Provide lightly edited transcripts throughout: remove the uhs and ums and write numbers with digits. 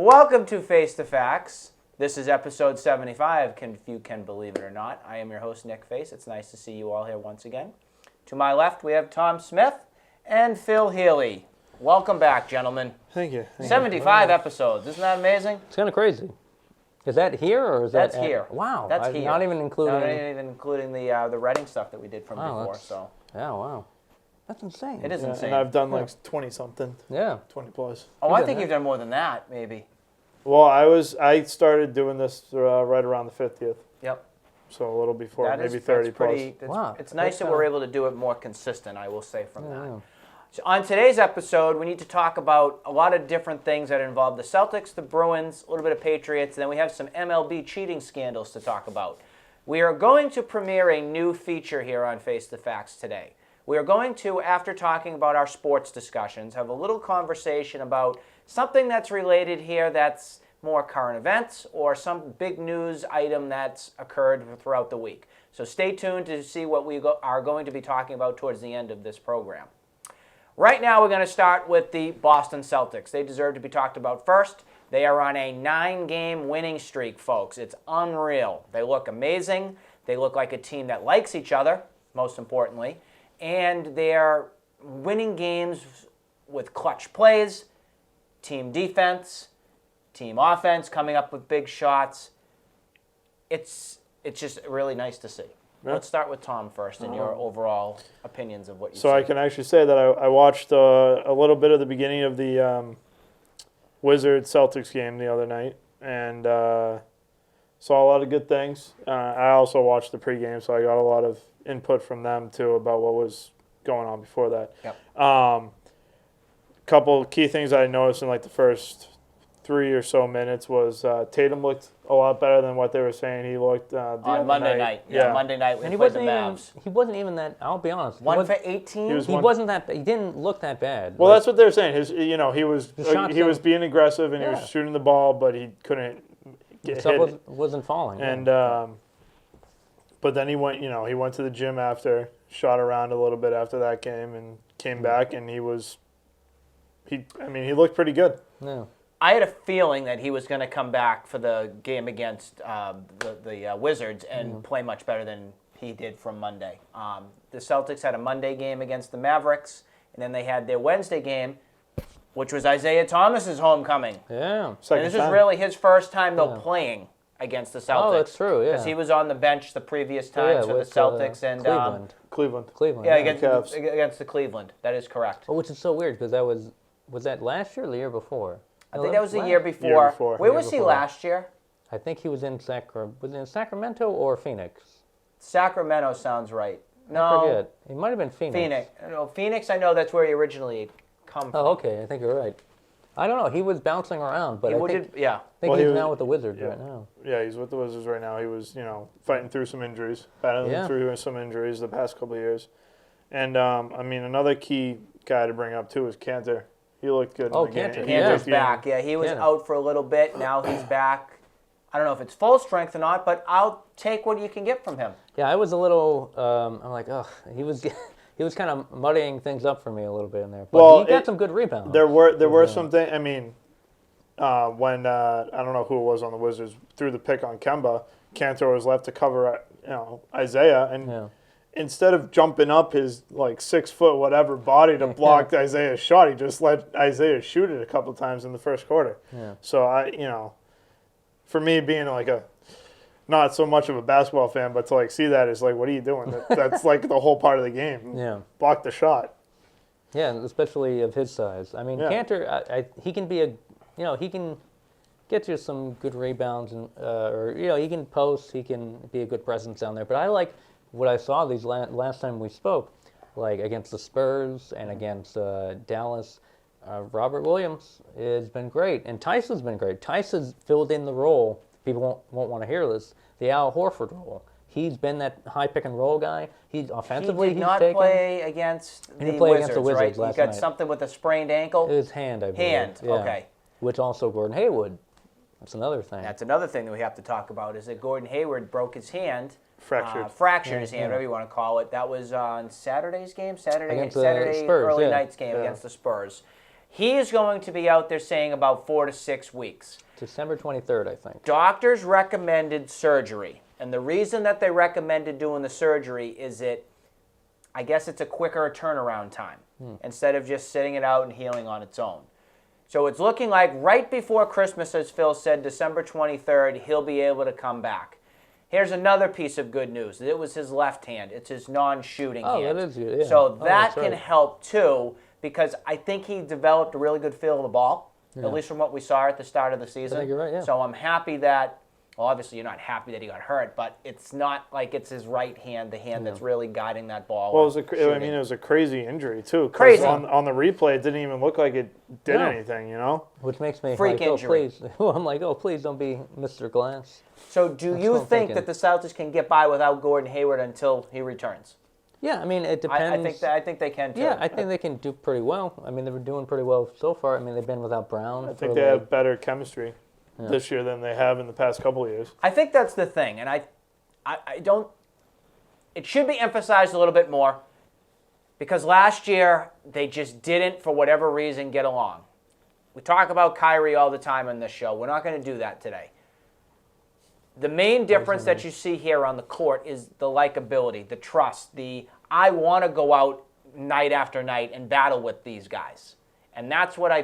Welcome to Face the Facts. This is episode 75, if you can believe it or not. I am your host, Nick Face. It's nice to see you all here once again. To my left, we have Tom Smith and Phil Healy. Welcome back, gentlemen. Thank you. 75 episodes. Isn't that amazing? It's kind of crazy. Is that here or is that? That's here. Wow. That's here. Not even including. Not even including the Reading stuff that we did from before. So. Yeah. Wow. That's insane. It is insane. And I've done like 20-something. Yeah. 20 plus. Oh, I think you've done more than that, maybe. Well, I started doing this right around the 50th. Yep. So a little before, That maybe is, 30 that's pretty, plus. Wow. It's nice that we're able to do it more consistent, I will say, from that. Yeah. So on today's episode, we need to talk about a lot of different things that involve the Celtics, the Bruins, a little bit of Patriots, and then we have some MLB cheating scandals to talk about. We are going to premiere a new feature here on Face the Facts today. We are going to, after talking about our sports discussions, have a little conversation about something that's related here that's more current events or some big news item that's occurred throughout the week. So stay tuned to see what we are going to be talking about towards the end of this program. Right now, we're going to start with the Boston Celtics. They deserve to be talked about first. They are on a 9-game winning streak, folks. It's unreal. They look amazing. They look like a team that likes each other, most importantly. And they're winning games with clutch plays, team defense, team offense, coming up with big shots. It's just really nice to see. Yeah. Let's start with Tom first and your overall opinions of what you see. So I can actually say that I watched a little bit of the beginning of the Wizards-Celtics game the other night and saw a lot of good things. I also watched the pregame, so I got a lot of input from them, too, about what was going on before that. Yep. Couple key things I noticed in like the first 3 or so minutes was Tatum looked a lot better than what they were saying he looked on Monday night. Yeah, Monday night when and he played the Mavs. He wasn't even that. I'll be honest. 1 for 18. He wasn't that. He didn't look that bad. Well, that's what they're saying. He was being aggressive and he was shooting the ball, but he couldn't get hit. Wasn't falling. And but then he went to the gym after, shot around a little bit after that game, and came back, and he looked pretty good. Yeah. I had a feeling that he was going to come back for the game against the Wizards and play much better than he did from Monday. The Celtics had a Monday game against the Mavericks, and then they had their Wednesday game, which was Isaiah Thomas's homecoming. Yeah. And this was really his first time, though, playing against the Celtics. Oh, that's true, yeah. Because he was on the bench the previous times for the Celtics. And Cleveland. Yeah, against the Cleveland. That is correct. Oh, which is so weird because was that last year or the year before? I think that was the year before. Where was he last year? I think he was in Sacramento or Phoenix? Sacramento sounds right. No. I forget. He might have been Phoenix. Phoenix, I know that's where he originally come from. Oh, okay. I think you're right. I don't know. He was bouncing around, but I think he's now with the Wizards right now. Yeah, he's with the Wizards right now. He was, fighting through some injuries, battling through some injuries the past couple of years. And, another key guy to bring up, too, is Cantor. He looked good in the game. Cantor's back. Yeah, he was out for a little bit. Now he's back. I don't know if it's full strength or not, but I'll take what you can get from him. Yeah, I was a little, I'm like, he was kind of muddying things up for me a little bit in there. But he got some good rebounds. There were some things, when, I don't know who it was on the Wizards, threw the pick on Kemba, Cantor was left to cover, Isaiah, and instead of jumping up his, 6 foot whatever body to block Isaiah's shot, he just let Isaiah shoot it a couple times in the first quarter. Yeah. So, for me being not so much of a basketball fan, but to see that is what are you doing? That's the whole part of the game. Yeah. Block the shot. Yeah, especially of his size. Cantor, he can be he can get you some good rebounds and he can post, he can be a good presence down there. But I like what I saw these last time we spoke, against the Spurs and against Dallas. Robert Williams has been great, and Tice has been great. Tice has filled in the role. People won't want to hear this. The Al Horford role. He's been that high pick and roll guy. He's offensively. He did not play against the Wizards, right? Last he got night. something with a sprained ankle. His hand, I believe. Hand. Yeah. Okay. Which also Gordon Hayward. That's another thing. That's another thing that we have to talk about is that Gordon Hayward broke his hand. Fractured his hand, whatever you want to call it. That was on Saturday's game, Saturday Spurs, early night's game against the Spurs. He is going to be out there saying about 4 to 6 weeks. December 23rd, I think. Doctors recommended surgery. And the reason that they recommended doing the surgery is I guess it's a quicker turnaround time instead of just sitting it out and healing on its own. So it's looking like right before Christmas, as Phil said, December 23rd, he'll be able to come back. Here's another piece of good news. It was his left hand. It's his non-shooting hand. Oh, that is good, yeah. So that that's right. can help too, because I think he developed a really good feel of the ball, at least from what we saw at the start of the season. I think you're right, yeah. So I'm happy that, well, obviously you're not happy that he got hurt, but it's not like it's his right hand, the hand that's really guiding that ball. Well, it was a crazy injury too. 'Cause Crazy. on the replay, it didn't even look like it did anything. Which makes me Freak like, injury. oh, please. I'm like, oh, please don't be Mr. Glass. So do That's you what I'm think thinking. that the Celtics can get by without Gordon Hayward until he returns? Yeah, I mean, it depends. I think they can too. Yeah, I think they can do pretty well. I mean, they were doing pretty well so far. I mean, they've been without Brown. I think they have better chemistry this year than they have in the past couple of years. I think that's the thing, and I don't. It should be emphasized a little bit more because last year they just didn't, for whatever reason, get along. We talk about Kyrie all the time on this show. We're not going to do that today. The main difference that you see here on the court is the likability, the trust, I want to go out night after night and battle with these guys. And that's what I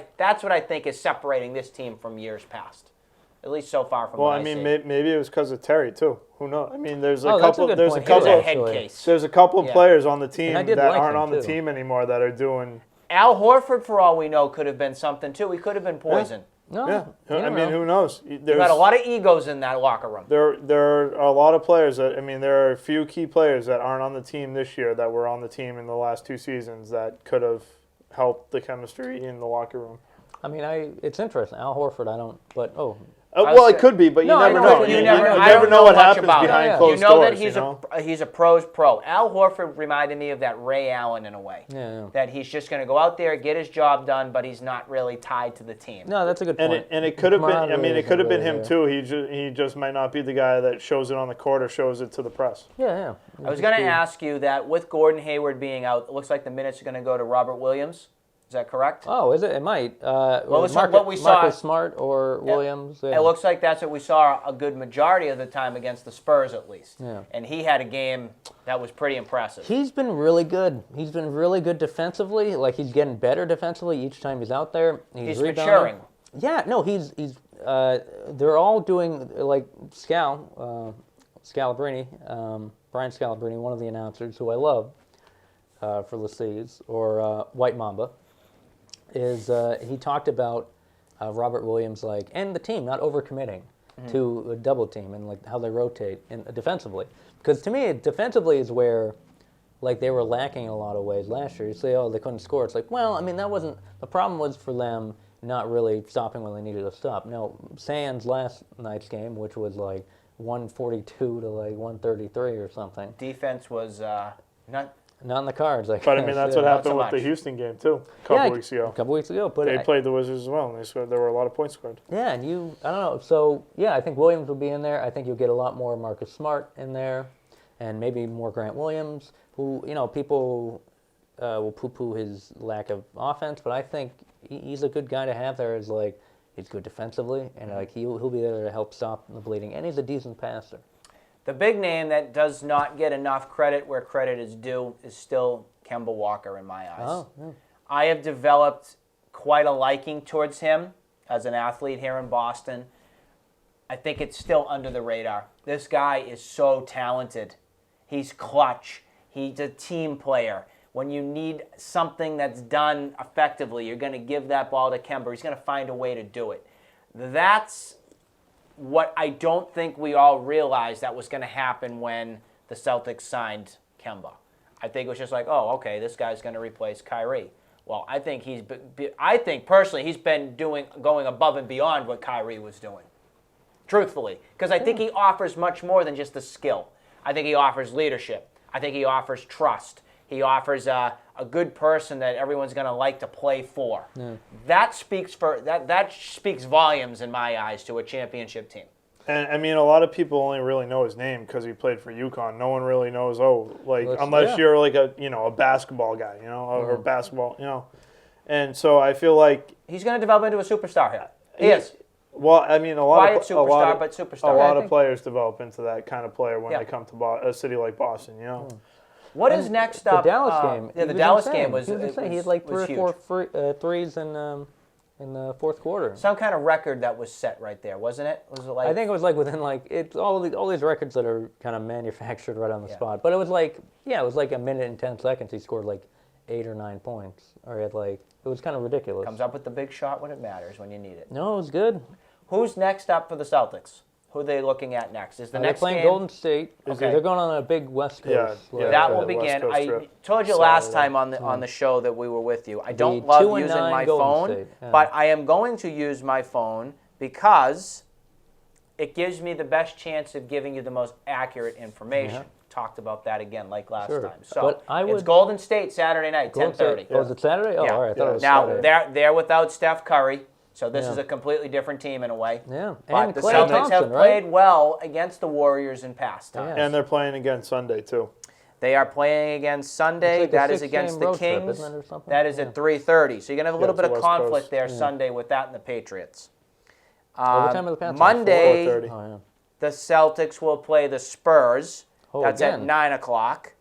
think is separating this team from years past. At least so far from what I see. Maybe it was because of Terry too. Who knows? I mean, there's a that's couple. a good There's point. a couple. He was a head case. There's a couple of players on the team I did that like aren't him, on the too. team anymore that are doing. Al Horford, for all we know, could have been something too. He could have been poison. No, Yeah, you I don't mean, know. who knows? You got a lot of egos in that locker room. There are a lot of players that, I mean, there are a few key players that aren't on the team this year that were on the team in the last 2 seasons that could have helped the chemistry in the locker room. I mean, it's interesting. Al Horford, I don't, but Well, it could be, but you No, I never know, know. but You I never don't know know what much happens about behind him. closed You know doors. that he's a pro's pro. Al Horford reminded me of that Ray Allen in a way. Yeah. That he's just going to go out there, get his job done, but he's not really tied to the team. no, that's a good point. And it could have been. I mean, Camaraderie it could have been isn't him really too. He just might not be the guy that shows it on the court or shows it to the press. Yeah. I was going to ask you that with Gordon Hayward being out, it looks like the minutes are going to go to Robert Williams. Is that correct? Oh, is it? It might. what we saw- Marcus Smart or Williams. Yeah. It looks like that's what we saw a good majority of the time against the Spurs, at least. Yeah. And he had a game that was pretty impressive. He's been really good. He's been really good defensively. Like, he's getting better defensively each time he's out there. He's rebounding. maturing. Yeah, no, he's they're all doing, like, Scalabrini, Brian Scalabrini, one of the announcers who I love for the Seas, or White Mamba, is he talked about Robert Williams, like, and the team not overcommitting to a double team and like how they rotate defensively. Because to me, defensively is where like they were lacking in a lot of ways last year. You say, oh, they couldn't score. It's like, well, I mean, that wasn't the problem. Was for them not really stopping when they needed to stop. No, Sands last night's game, which was like 142 to like 133 or something. Defense was not in the cards. Like, But I mean, that's what Not happened so with the much. Houston game too, a couple weeks ago. A couple weeks ago, but They played the Wizards as well, and they scored. There were a lot of points scored. yeah, and I don't know. So yeah, I think Williams will be in there. I think you'll get a lot more Marcus Smart in there, and maybe more Grant Williams, who people will poo-poo his lack of offense, but I think he's a good guy to have there. Is like he's good defensively, and like he'll be there to help stop the bleeding, and he's a decent passer. The big name that does not get enough credit where credit is due is still Kemba Walker in my eyes. Oh, yeah. I have developed quite a liking towards him as an athlete here in Boston. I think it's still under the radar. This guy is so talented. He's clutch. He's a team player. When you need something that's done effectively, you're going to give that ball to Kemba. He's going to find a way to do it. That's what I don't think we all realized that was going to happen when the Celtics signed Kemba. I think it was just like, oh, okay, this guy's going to replace Kyrie. Well, I think personally he's been going above and beyond what Kyrie was doing. Truthfully, because I think he offers much more than just the skill. I think he offers leadership. I think he offers trust. He offers a good person that everyone's going to like to play for. Yeah. That speaks volumes in my eyes to a championship team. And I mean, a lot of people only really know his name because he played for UConn. No one really knows, unless you're like a basketball guy, or basketball, And so I feel like he's going to develop into a superstar here. He is. Well, I mean, a lot Quiet of superstar, but superstar. A lot of players develop into that kind of player when Yeah. they come to a city like Boston. You know. What is next up? The Dallas game. Yeah, the Dallas game was. He was insane. He had like 3 or 4 threes in the fourth quarter. Some kind of record that was set right there, wasn't it? Was it like? I think it was like within like it's all these records that are kind of manufactured right on the spot. But it was like a minute and 10 seconds. He scored like 8 or 9 points, or he had like it was kind of ridiculous. Comes up with the big shot when it matters, when you need it. No, it was good. Who's next up for the Celtics? Who are they looking at next? Is the next they're playing game? Golden State. Okay. They're going on a big West Coast. Yeah, That will the West begin. Coast I trip. told you last time on the show that we were with you. I don't The love 2-9 using my Golden phone, State, yeah. but I am going to use my phone because it gives me the best chance of giving you the most accurate information. Yeah. Talked about that again like last Sure. time. So But I it's would- Golden State Saturday night, Golden 10:30. State. Oh, is it Saturday? Oh, Yeah. all right. I thought it was Now Saturday. they're without Steph Curry, so this Yeah. is a completely different team in a way. Yeah. But And the Klay Celtics Thompson, have right? played well against the Warriors in past times. Yeah. And they're playing again Sunday too. They are playing against Sunday. It's like a That is 6-game against the road trip, Kings. isn't it, or something? That is at 3:30. So you're gonna have a little it's bit the of West conflict Coast. there Sunday with that and the Patriots. What time are the Pats on? Monday, 4:30. Oh, yeah. the Celtics will play the Spurs. Oh, That's at again. 9 o'clock.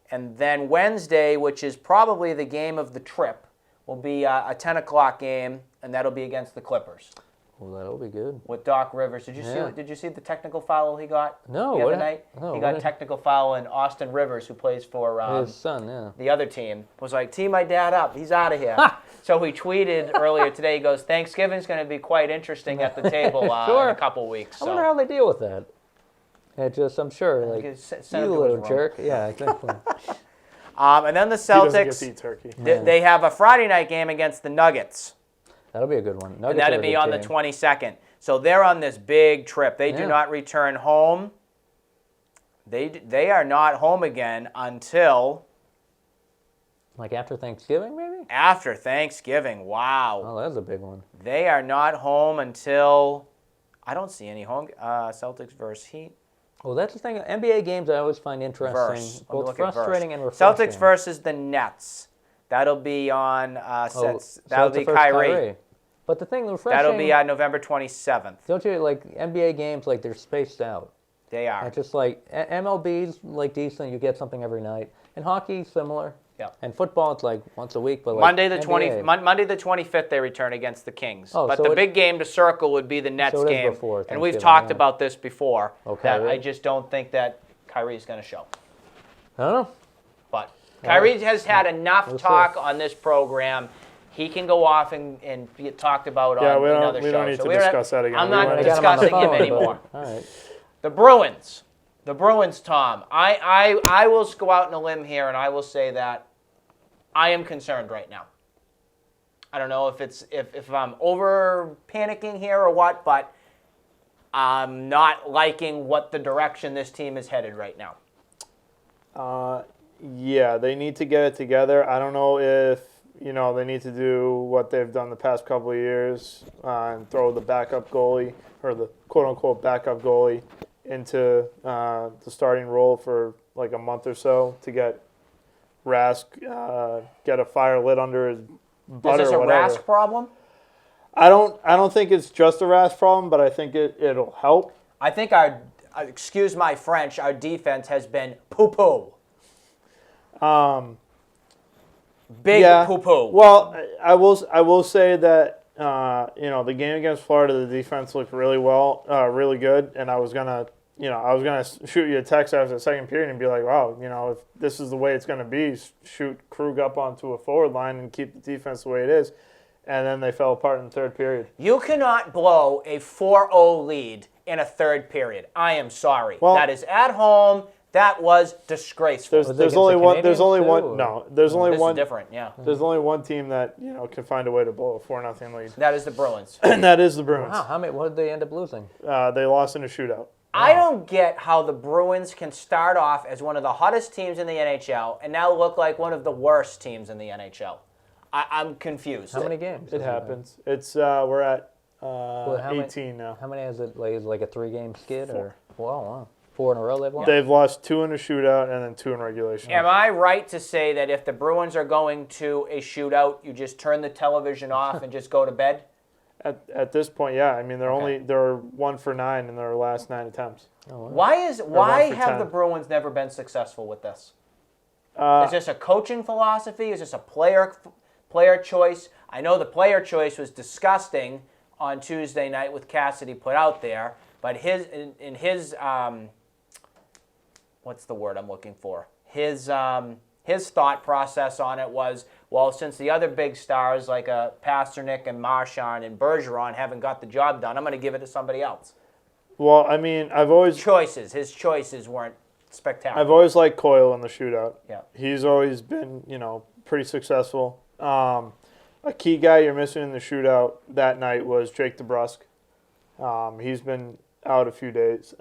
And then Wednesday, which is probably the game of the trip, will be a 10 o'clock game, and that'll be against the Clippers Well, that'll be good. with Doc Rivers. Did you Yeah. see? Did you see the technical foul he got No, the what other hap- night? no, He what got hap- technical foul, and Austin Rivers, who plays for His son, yeah. the other team, was like, "Tee my dad up. He's out of here." So he tweeted earlier today. He goes, "Thanksgiving's going to be quite interesting at the table Sure. in a couple weeks." I wonder how they deal with that. I'm sure, like, Send it you to little his room. jerk. Yeah, exactly. And then the He doesn't get Celtics, to eat turkey. they have a Friday night game against the Nuggets. That'll be a good one. And Nuggets are that'll a be good on the team. 22nd. So they're on this big trip. They do Yeah. not return home. They are not home again until Like after Thanksgiving, maybe? after Thanksgiving. Wow. Oh, that's a big one. They are not home until, I don't see any home, Celtics versus Heat. Well, that's the thing. NBA games I always find interesting, Verse. Let me both look at frustrating verse. and refreshing. Celtics versus the Nets. That'll be on, that'll Celtics be versus Kyrie. But the thing, the refreshing. That'll be on November 27th. Don't you like NBA games? Like they're spaced out. They are. It's just like MLB's like decent. You get something every night, and hockey similar. Yeah. And football, it's like once a week. But like Monday the NBA. Monday the 25th they return against the Kings. Oh, but so the it- big game to circle would be the Nets So it is game. before And we've Thanksgiving, talked yeah. about this before. Okay, That I right. just don't think that Kyrie's going to show. I don't know. But Kyrie has had enough We'll see. talk on this program. He can go off and get talked about Yeah, on we don't- another we show. don't need So to we're not- discuss that again. I'm We not went- I got him on the discussing him phone, but- anymore. All right. The Bruins. The Bruins, Tom. I will go out on a limb here and I will say that I am concerned right now. I don't know if I'm over panicking here or what, but I'm not liking what the direction this team is headed right now. Yeah, they need to get it together. I don't know if they need to do what they've done the past couple of years and throw the backup goalie or the quote unquote backup goalie into the starting role for like a month or so to get Rask get a fire lit under his butt Is this or a whatever. Rask problem? I don't think it's just a Rask problem, but I think it'll help. I think excuse my French, our defense has been poo-poo. Big poo-poo. Well, I will say that the game against Florida, the defense looked really well, really good, and I was gonna shoot you a text after the second period and be like, wow, if this is the way it's gonna be, shoot Krug up onto a forward line and keep the defense the way it is, and then they fell apart in the third period. You cannot blow a 4-0 lead in a third period. I am sorry. Well, that is at home. That was disgraceful. There's only one. There's only Canadians, one. too, No, there's only This one. is different, yeah. There's only one team that can find a way to blow a 4-0 lead, That is the Bruins. and that is the Bruins. Wow, what did they end up losing? They lost in a shootout. I don't get how the Bruins can start off as one of the hottest teams in the NHL and now look like one of the worst teams in the NHL. I'm confused. How many games? It happens. It's we're at how many- 18 now. How many is it? Like, is it like a 3-game skid or? Wow. 4 in a row they've lost? They've lost 2 in a shootout and then 2 in regulation. Am I right to say that if the Bruins are going to a shootout, you just turn the television off and just go to bed? At this point, yeah. I mean, they're 1 for 9 in their last 9 attempts. Oh, wow. Why have 10. the Bruins never been successful with this? Is this a coaching philosophy? Is this a player choice? I know the player choice was disgusting on Tuesday night with Cassidy put out there, but his what's the word I'm looking for? His thought process on it was, well, since the other big stars like Pasternak and Marchand and Bergeron haven't got the job done, I'm going to give it to somebody else. Well, I mean, His choices weren't spectacular. I've always liked Coyle in the shootout. Yeah. He's always been, pretty successful. A key guy you're missing in the shootout that night was Jake DeBrusk. He's been out a few games.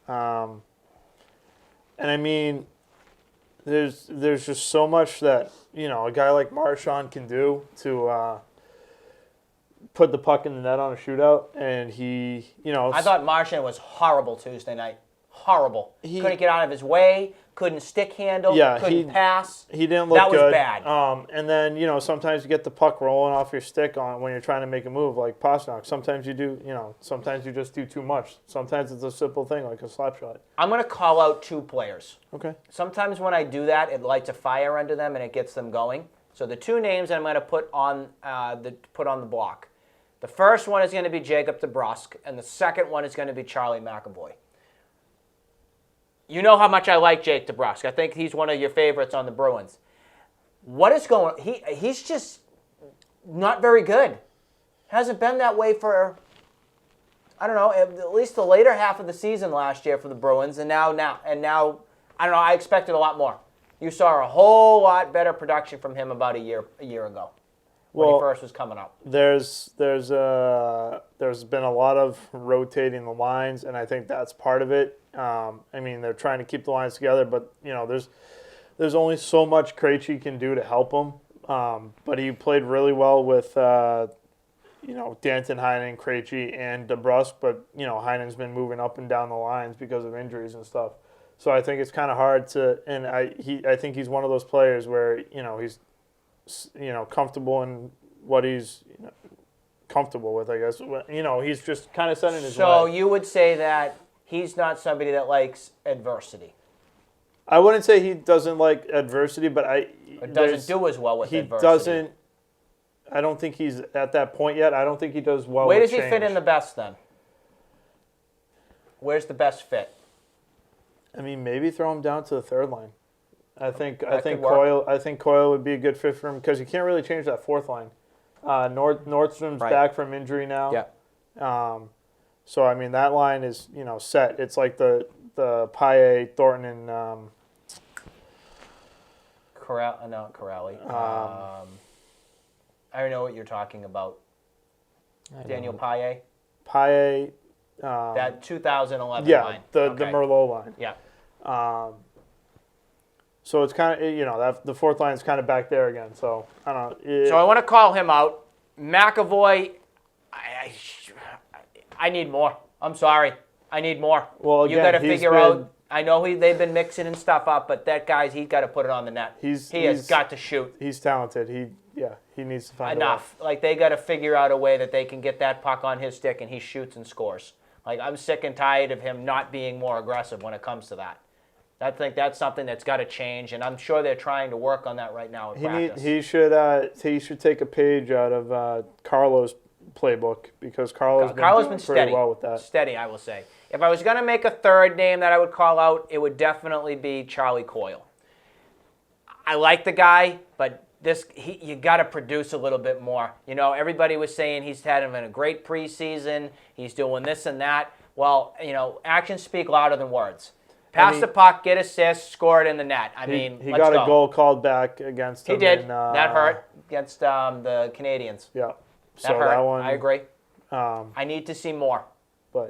And I mean, there's just so much that, a guy like Marchand can do to put the puck in the net on a shootout. And he, I thought Marchand was horrible Tuesday night. Horrible. Couldn't get out of his way. Couldn't stick handle. Couldn't pass. He didn't look good. That was bad. And then, sometimes you get the puck rolling off your stick when you're trying to make a move like Pasternak. Sometimes you do, sometimes you just do too much. Sometimes it's a simple thing like a slap shot. I'm going to call out 2 players. Okay. Sometimes when I do that, it lights a fire under them and it gets them going. So the 2 names I'm going to put on the block. The first one is going to be Jacob DeBrusk, and the second one is going to be Charlie McAvoy. You know how much I like Jake DeBrusk. I think he's one of your favorites on the Bruins. What is going on? He's just not very good. Hasn't been that way for, I don't know, at least the later half of the season last year for the Bruins, and now, I don't know, I expected a lot more. You saw a whole lot better production from him about a year ago when he first was coming up. There's been a lot of rotating the lines, and I think that's part of it. I mean, they're trying to keep the lines together, but there's only so much Krejci can do to help him. But he played really well with Danton, Heinen, Krejci, and DeBrusk. But Heinen's been moving up and down the lines because of injuries and stuff. So I think it's kind of hard to. And I think he's one of those players where he's comfortable in what he's comfortable with. I guess he's just kind of set in his way. So you would say that he's not somebody that likes adversity. I wouldn't say he doesn't like adversity, but doesn't do as well with adversity. He doesn't. I don't think he's at that point yet. I don't think he does well. Where with does he fit in the best then? Where's the best fit? I mean, maybe throw him down to the 3rd line. I think Coyle would be a good fit for him because you can't really change that 4th line. Nordstrom's back from injury now. Yeah. So I mean that line is set. It's like the Paille, Thornton, and Corrali. I don't know what you're talking about. Daniel Paille. Paille. That 2011 line. The Merlot line. Yeah. So it's kind of that the 4th line is kind of back there again. So I don't know. So I want to call him out. McAvoy. I need more. I'm sorry. I need more. Well, again, you got to figure out. I know they've been mixing and stuff up, but that guy's he's got to put it on the net. He has got to shoot. He's talented. He needs to find enough. Like they got to figure out a way that they can get that puck on his stick and he shoots and scores. Like I'm sick and tired of him not being more aggressive when it comes to that. I think that's something that's got to change, and I'm sure they're trying to work on that right now in practice. He should take a page out of Carlo's playbook because Carlo's been pretty well with that. Steady, I will say. If I was going to make a 3rd name that I would call out, it would definitely be Charlie Coyle. I like the guy, but you got to produce a little bit more. Everybody was saying he's having a great preseason. He's doing this and that. Well, actions speak louder than words. Pass the puck, get assists, score it in the net. He got a goal called back against him. He did. That hurt against the Canadians. Yeah. That hurt. That one, I agree. I need to see more.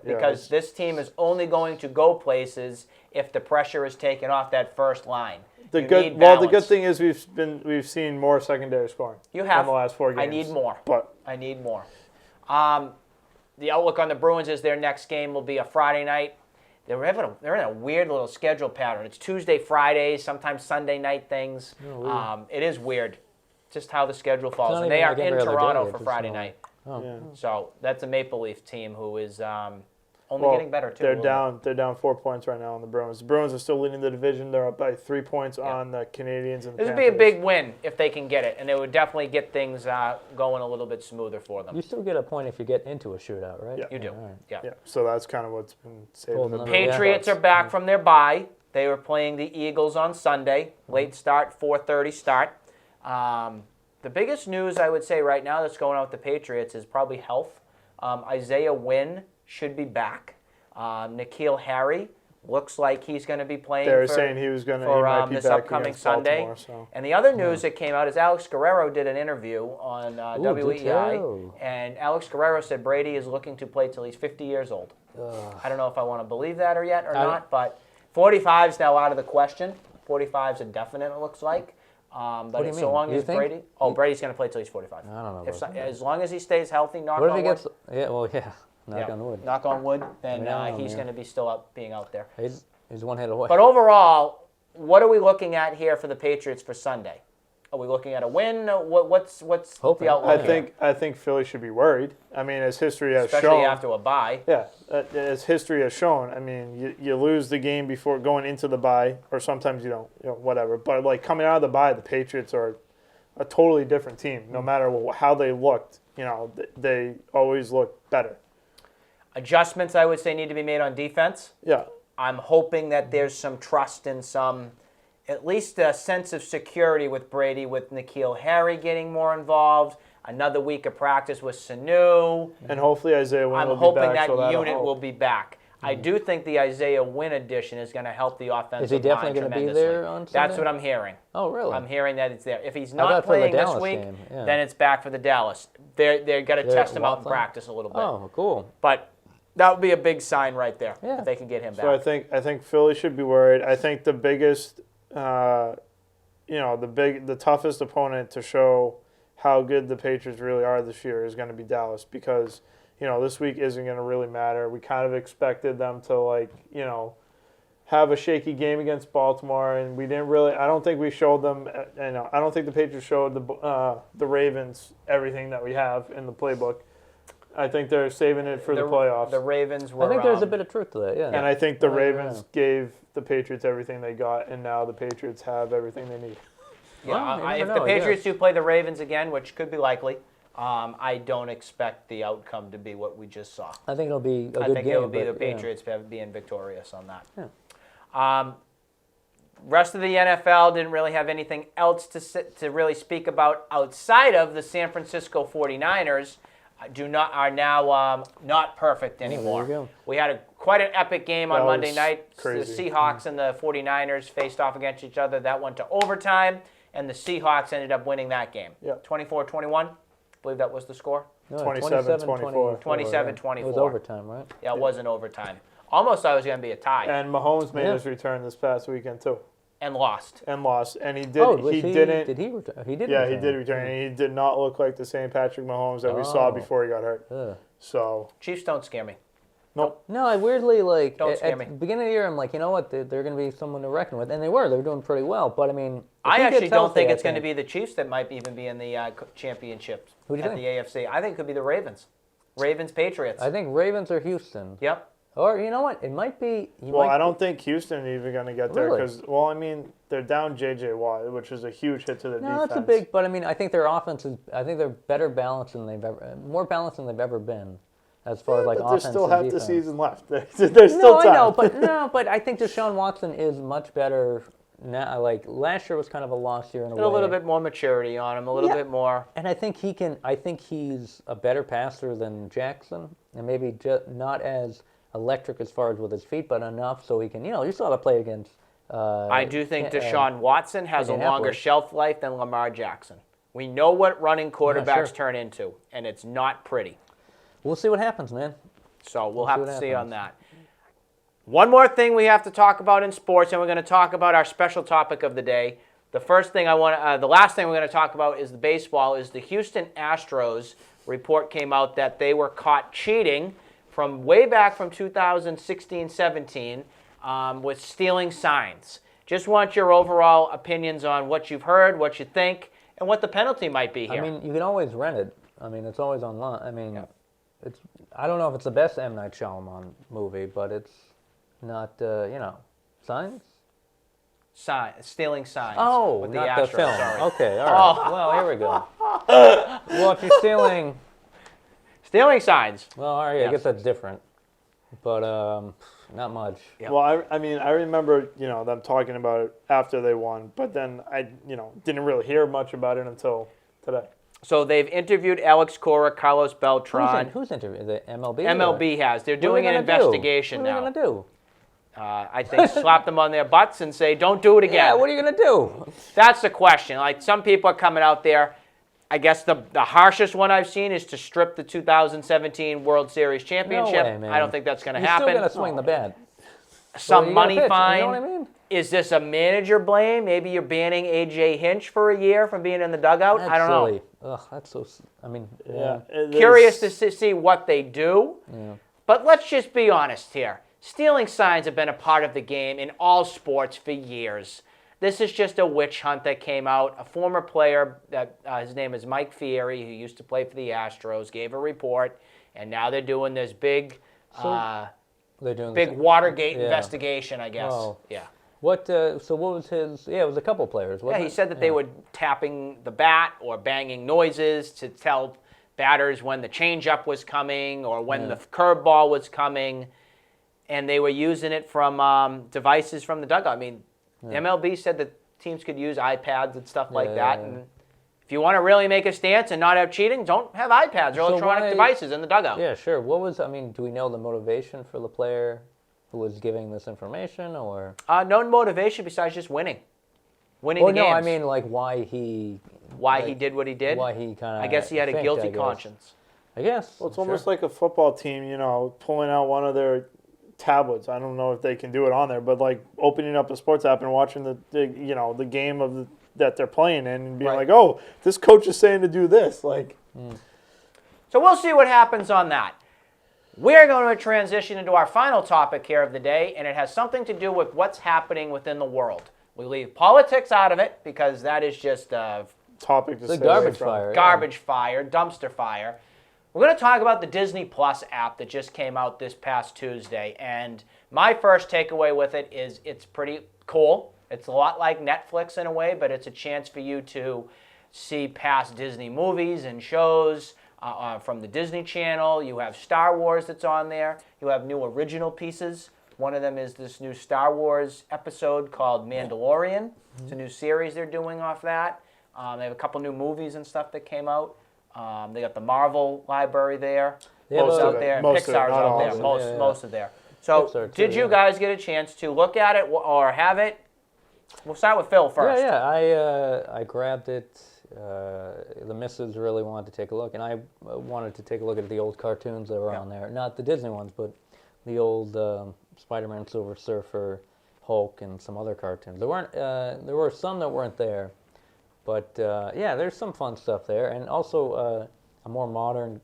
Because this team is only going to go places if the pressure is taken off that first line. The good thing is we've seen more secondary scoring. You have in the last 4 games. I need more. But I need more. The outlook on the Bruins is their next game will be a Friday night. they're in a weird little schedule pattern. It's Tuesday, Fridays, sometimes Sunday night things. It is weird, just how the schedule falls. And they are in Toronto for Friday night. So that's a Maple Leaf team who is only getting better too. They're down 4 points right now on the Bruins. The Bruins are still leading the division. They're up by 3 points on the Canadians and the This would be a big win if they can get it, and it would definitely get things going a little bit smoother for them. You still get a point if you get into a shootout, right? Yeah. You do. Right. Yeah. So that's kind of what's been saving the Patriots are back from their bye. They were playing the Eagles on Sunday. Late start, 4:30 start. The biggest news I would say right now that's going on with the Patriots is probably health. Isaiah Wynn should be back. N'Keal Harry looks like he's going to be playing. They were saying he was going to for be this back upcoming Sunday. So. And the other news that came out is Alex Guerrero did an interview on WEI, and Alex Guerrero said Brady is looking to play till he's 50 years old. I don't know if I want to believe that or not, but 45 is now out of the question. 45 is a definite, it looks like. But so long as Brady, Brady's going to play till he's 45. I don't know. As long as he stays healthy, knock on wood. Knock on wood. Knock on wood, then he's going to be still being out there. He's one hit away. But overall, what are we looking at here for the Patriots for Sunday? Are we looking at a win? What's the outlook? I think Philly should be worried. I mean, as history has shown, especially after a bye. Yeah, as history has shown. I mean, you lose the game before going into the bye, or sometimes you don't. Whatever. But like coming out of the bye, the Patriots are a totally different team. No matter how they looked, they always look better. Adjustments, I would say, need to be made on defense. Yeah. I'm hoping that there's some trust and at least a sense of security with Brady, with N'Keal Harry getting more involved. Another week of practice with Sanu. And hopefully Isaiah Wynn will be back. I'm hoping that unit will be back. I do think the Isaiah Wynn addition is going to help the offensive line. Is he definitely going to be there on Sunday? That's what I'm hearing. Oh, really? I'm hearing that it's there. If he's not playing this week, then it's back for the Dallas. They're going to test him out in practice a little bit. Oh, cool. But that would be a big sign right there if they can get him back. So I think Philly should be worried. I think the biggest, the toughest opponent to show how good the Patriots really are this year is going to be Dallas, because this week isn't going to really matter. We kind of expected them to have a shaky game against Baltimore, and we didn't really. I don't think we showed them. I don't think the Patriots showed the Ravens everything that we have in the playbook. I think they're saving it for the playoffs. The Ravens were. I think there's a bit of truth to that, yeah. And I think the Ravens gave the Patriots everything they got, and now the Patriots have everything they need. Yeah, if the Patriots do play the Ravens again, which could be likely, I don't expect the outcome to be what we just saw. I think it'll be a good game. I think it'll be the Patriots being victorious on that. Yeah. Rest of the NFL didn't really have anything else to really speak about outside of the San Francisco 49ers. Are now not perfect anymore. There you go. We had quite an epic game on Monday night. Crazy. The Seahawks and the 49ers faced off against each other. That went to overtime, and the Seahawks ended up winning that game. Yep. 24-21. I believe that was the score. No, 27-24. 27-24. It was overtime, right? Yeah, it wasn't overtime. Almost thought it was going to be a tie. And Mahomes made his return this past weekend too. And lost. And he did. He didn't. Did he return? He did. Yeah, return. he did return. And he did not look like the same Patrick Mahomes that we saw before he got hurt. So Chiefs don't scare me. Nope. No, I weirdly Don't scare me. at the beginning of the year, I'm like, you know what? They're going to be someone to reckon with, and they were. They were doing pretty well. But I mean, I actually don't think it's going to be the Chiefs that might even be in the championship. Who do you at think? the AFC? I think it could be the Ravens. Ravens, Patriots. I think Ravens or Houston. Yep. Or you know what? It might be. I don't think Houston is even going to get there because, they're down J.J. Watt, which is a huge hit to the defense. No, that's a big. But I mean, I think their offense is. I think they're better balanced than more balanced than they've ever been, as far as offense and defense. There's still half the season left. There's still time. I know, but I think Deshaun Watson is much better now. Like last year was kind of a lost year in a way. A little bit more maturity on him, a little bit more. And I think he can. I think he's a better passer than Jackson, and maybe not as electric as far as with his feet, but enough so he can. You saw the play against. I do think Deshaun Watson has a longer shelf life than Lamar Jackson. We know what running quarterbacks turn into, and it's not pretty. We'll see what happens, man. So we'll have to see on that. One more thing we have to talk about in sports, and we're going to talk about our special topic of the day. The last thing we're going to talk about is the baseball. Is the Houston Astros report came out that they were caught cheating from way back from 2016-17 with stealing signs. Just want your overall opinions on what you've heard, what you think, and what the penalty might be here. I mean, you can always rent it. I mean, it's always online. I mean, it's. I don't know if it's the best M. Night Shyamalan movie, but it's not, signs? Stealing signs. Oh, with not Astros, the film. sorry. Okay, all right. Well, here we go. Well, if you're stealing... Stealing signs. Well, all right, I guess that's different. But not much. Yep. Well, I mean, I remember, them talking about it after they won, but then I, didn't really hear much about it until today. So they've interviewed Alex Cora, Carlos Beltran. Who's interviewed? The MLB? MLB has. They're doing an investigation now. What are they going to do? I think slap them on their butts and say, don't do it again. Yeah, what are you going to do? That's the question. Like, some people are coming out there. I guess the harshest one I've seen is to strip the 2017 World Series championship. No way, man. I don't think that's going to happen. You're still going to swing the bat. Some money fine. You know what I mean? Is this a manager blame? Maybe you're banning A.J. Hinch for a year from being in the dugout? That's I don't silly. know. Ugh, that's so... I mean, Curious to see what they do. Yeah. But let's just be honest here. Stealing signs have been a part of the game in all sports for years. This is just a witch hunt that came out. A former player, that his name is Mike Fieri, who used to play for the Astros, gave a report, and now they're doing this big Watergate investigation, I guess. Oh. Yeah. What? So what was his? Yeah, it was a couple players. Wasn't He said that they were tapping the bat or banging noises to tell batters when the changeup was coming or when the curveball was coming, and they were using it from devices from the dugout. I mean, MLB said that teams could use iPads and stuff like that. Yeah. And if you want to really make a stance and not have cheating, don't have iPads or electronic devices in the dugout. Yeah, sure. What was? I mean, do we know the motivation for the player who was giving this information, or no motivation besides just winning the games. No, I mean like why he did what he did. Why he kind of? I guess he had a guilty conscience. I guess. Well, it's almost like a football team, pulling out one of their tablets. I don't know if they can do it on there, but like opening up a sports app and watching the game that they're playing in and being like, oh, this coach is saying to do this. Like, So we'll see what happens on that. We're going to transition into our final topic here of the day, and it has something to do with what's happening within the world. We leave politics out of it because that is just a topic to the stay garbage away from. fire. Garbage fire, dumpster fire. We're going to talk about the Disney Plus app that just came out this past Tuesday, and my first takeaway with it is it's pretty cool. It's a lot like Netflix in a way, but it's a chance for you to see past Disney movies and shows from the Disney Channel. You have Star Wars that's on there. You have new original pieces. One of them is this new Star Wars episode called Mandalorian. It's a new series they're doing off that. They have a couple new movies and stuff that came out. They got the Marvel library there. Most out of there. it. And Most of it, Pixar's not out all there. of it. Most of there. So Pixar too, did you guys get a chance to look at it or have it? We'll start with Phil first. Yeah. I grabbed it. The missus really wanted to take a look, and I wanted to take a look at the old cartoons that were on there. Not the Disney ones, but the old Spider-Man, Silver Surfer, Hulk, and some other cartoons. There weren't. There were some that weren't there, but there's some fun stuff there, and also a more modern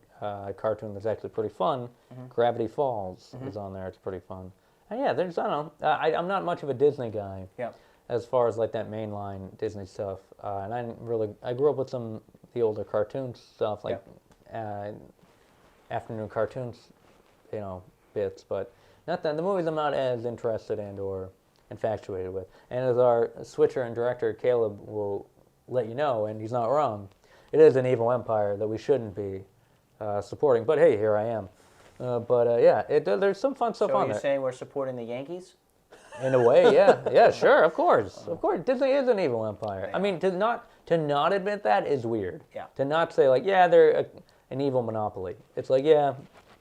cartoon that's actually pretty fun. Gravity Falls is on there. It's pretty fun. And I don't know. I'm not much of a Disney guy. Yeah. As far as like that mainline Disney stuff, and I grew up with the older cartoon stuff, like afternoon cartoons, bits, but not that the movies I'm not as interested in or infatuated with. And as our switcher and director Caleb will let you know, and he's not wrong, it is an evil empire that we shouldn't be supporting. But hey, here I am. There's some fun stuff on there. So you're saying we're supporting the Yankees? In a way, yeah, sure, of course. Disney is an evil empire. Yeah. I mean, to not admit that is weird. Yeah. To not say like, they're an evil monopoly. It's like,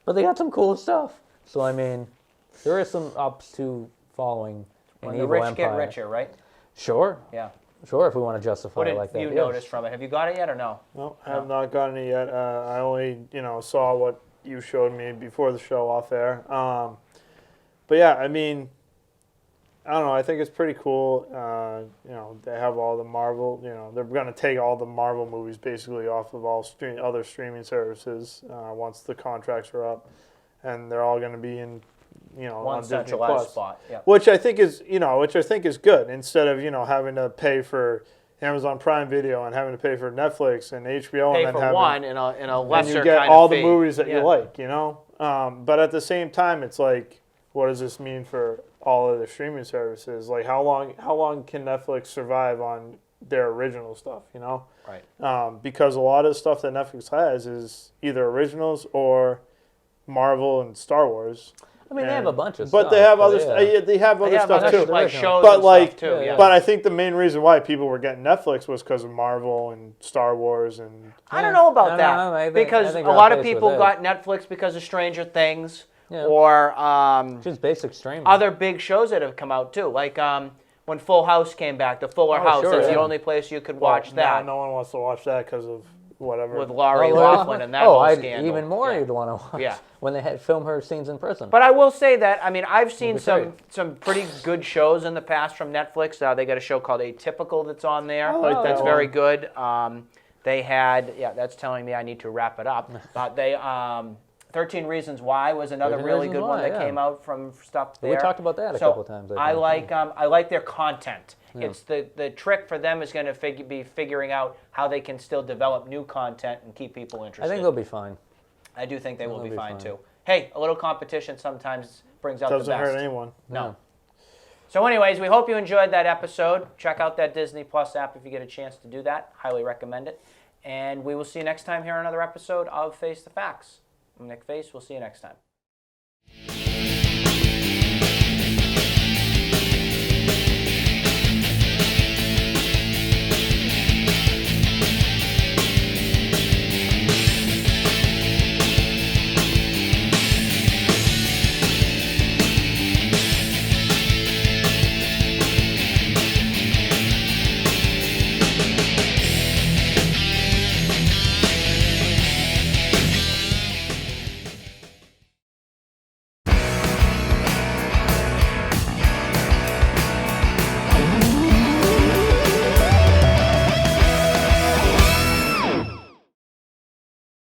but they got some cool stuff. So I mean, there is some ups to following an evil empire. The rich get richer, right? Sure. Yeah. Sure, if we want to justify it like that. What did you notice from it? Have you got it yet or no? No, I have not gotten it yet. I only saw what you showed me before the show off air. But yeah, I mean, I don't know. I think it's pretty cool. They have all the Marvel. They're going to take all the Marvel movies basically off of all other streaming services once the contracts are up. and they're all going to be in, one on Disney centralized Plus. spot. Yeah. Which I think is good, instead of having to pay for Amazon Prime Video and having to pay for Netflix and HBO, Pay and then for having, one in a lesser and you get kind all of the fee. movies that Yeah. you like, But at the same time, it's like, what does this mean for all of the streaming services? Like, how long can Netflix survive on their original stuff? Right. Because a lot of the stuff that Netflix has is either originals or Marvel and Star Wars. I mean, they have a bunch of but stuff. they have other yeah. they have other stuff other, too. like Original. shows But and like, stuff too. Yeah. but I think the main reason why people were getting Netflix was because of Marvel and Star Wars and. I don't know about No, that no, I think- because I think a they're lot of okay with people it. got Netflix because of Stranger Things Yeah. or Just basic streaming. other big shows that have come out too, like when Full House came back, the Fuller House. sure, That's the yeah. only place you could watch now that no one wants to watch that because of whatever. with Laurie Oh, Loughlin and that whole scandal. even more Yeah. you'd want to watch Yeah. when they had film her scenes in prison. But I will say that, I mean, I've seen be some pretty good shows in the past from Netflix. They got a show called Atypical that's on there. like that That's one. very good. They had, that's telling me I need to wrap it up. They 13 Reasons Why was another 13 really Reasons good one Why, that yeah. came out from stuff there. We talked about that a couple times, I think. I like their content. It's the trick for them is going to be figuring out how they can still develop new content and keep people interested. I think they'll be fine. I do think they will be be fine fine. too. Hey, a little competition sometimes brings out Doesn't the best. hurt anyone. No. So anyways, we hope you enjoyed that episode. Check out that Disney Plus app if you get a chance to do that. Highly recommend it. And we will see you next time here on another episode of Face the Facts. I'm Nick Face. We'll see you next time.